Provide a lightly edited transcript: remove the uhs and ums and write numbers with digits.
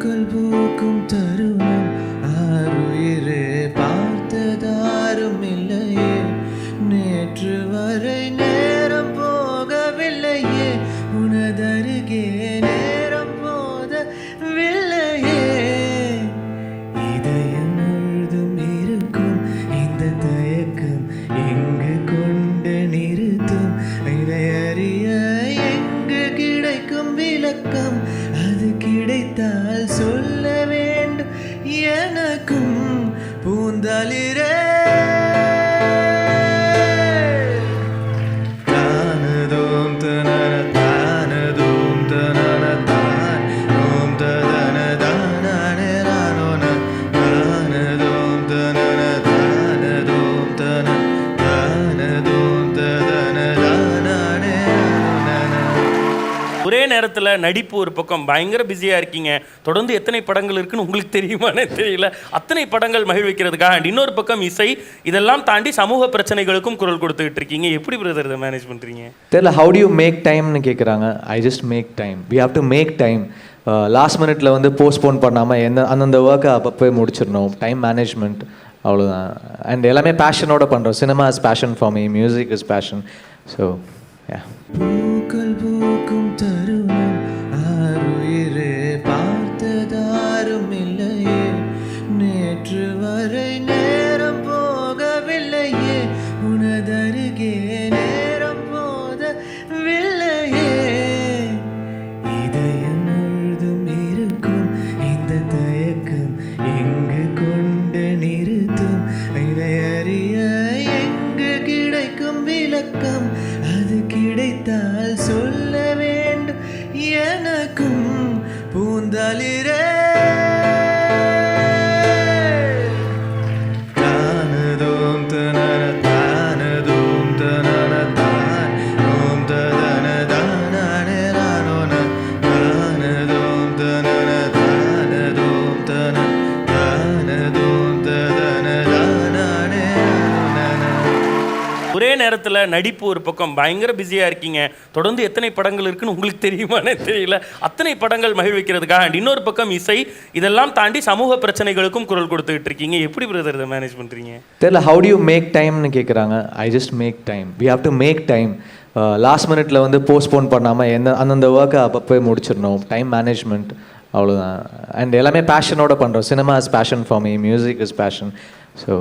பூக்கள் பூக்கும் தருணம் ஆருயிரே பார்த்ததாரும் இல்லையே, நேற்று வரை நேரம் போகவில்லையே, உனதருகே நேரம் போதவில்லையே. இதயம் முழுதும் இருக்கும் இந்த தயக்கம் எங்கு கொண்டு நிறுத்தும், இதை அறிய எங்கு கிடைக்கும் விளக்கம், அது கிடைத்தால் சொல்ல வேண்டும் எனக்கும் பூந்தளிரே. தானதோம் தனன தானதோம் தனன தான் ஓம் ததன தானனே நானோன தானதோம் தனன தானதோம் தன தானதோம் ததன தானனே நானோன. ஒரே நேரத்தில் நடிப்பு ஒரு பக்கம் பயங்கர பிஸியாக இருக்கீங்க. தொடர்ந்து எத்தனை படங்கள் இருக்குன்னு உங்களுக்கு தெரியுமானே தெரியல. அத்தனை படங்கள் மகிழ்விக்கிறதுக்காக அண்ட் இன்னொரு பக்கம் இசை, இதெல்லாம் தாண்டி சமூக பிரச்சனைகளுக்கும் குரல் கொடுத்துக்கிட்டு இருக்கீங்க. எப்படி பிரதர் இதை மேனேஜ் பண்ணுறீங்க? தெரியல. ஹவு டு யூ மேக் டைம்னு கேட்குறாங்க. I just make time. We have to make time. Last மினிட்ல வந்து போஸ்ட்போன் பண்ணாமல் அந்தந்த ஒர்க்கை அப்போ முடிச்சிடணும். டைம் மேனேஜ்மெண்ட் அவ்வளோதான். அண்ட் எல்லாமே பேஷனோட பண்ணுறோம். Cinema is passion for me, music is passion. So பூக்கள் பூக்கும் தருணம் ஆருயிரே பார்த்ததாரும் இல்லையே, நேற்று வரை நேரம் போகவில்லையே, உனதருகே நேரம் போதவில்லையே. இதயம் முழுதும் இருக்கும் இந்த தயக்கம் எங்கு கொண்டு நிறுத்தும், இதை அறிய எங்கு கிடைக்கும் விளக்கம், அது கிடைத்தால் சொல்ல வேண்டும் எனக்கும் பூந்தளிரே. தானதோம் தனன தானதோம் தனன தான் ஓம் ததன தானனே நானோன தானதோம் தனன தானதோம் தன தானதோம் ததன தானனே நானோன. ஒரே நேரத்தில் நடிப்பு ஒரு பக்கம் பயங்கர பிஸியாக இருக்கீங்க. தொடர்ந்து எத்தனை படங்கள் இருக்குன்னு உங்களுக்கு தெரியுமானே தெரியல. அத்தனை படங்கள் மகிழ்விக்கிறதுக்காக அண்ட் இன்னொரு பக்கம் இசை, இதெல்லாம் தாண்டி சமூக பிரச்சனைகளுக்கும் குரல் கொடுத்துக்கிட்டு இருக்கீங்க. எப்படி பிரதர் இதை மேனேஜ் பண்ணுறீங்க? தெரியல. ஹவு டு யூ மேக் டைம்னு கேட்குறாங்க. I just make time. We have to make time. Last மினிட்ல வந்து போஸ்ட்போன் பண்ணாமல் அந்தந்த ஒர்க்கை அப்போ முடிச்சிடணும். டைம் மேனேஜ்மெண்ட் அவ்வளோதான். அண்ட் எல்லாமே பேஷனோட பண்ணுறோம். Cinema is passion for me, music is passion. So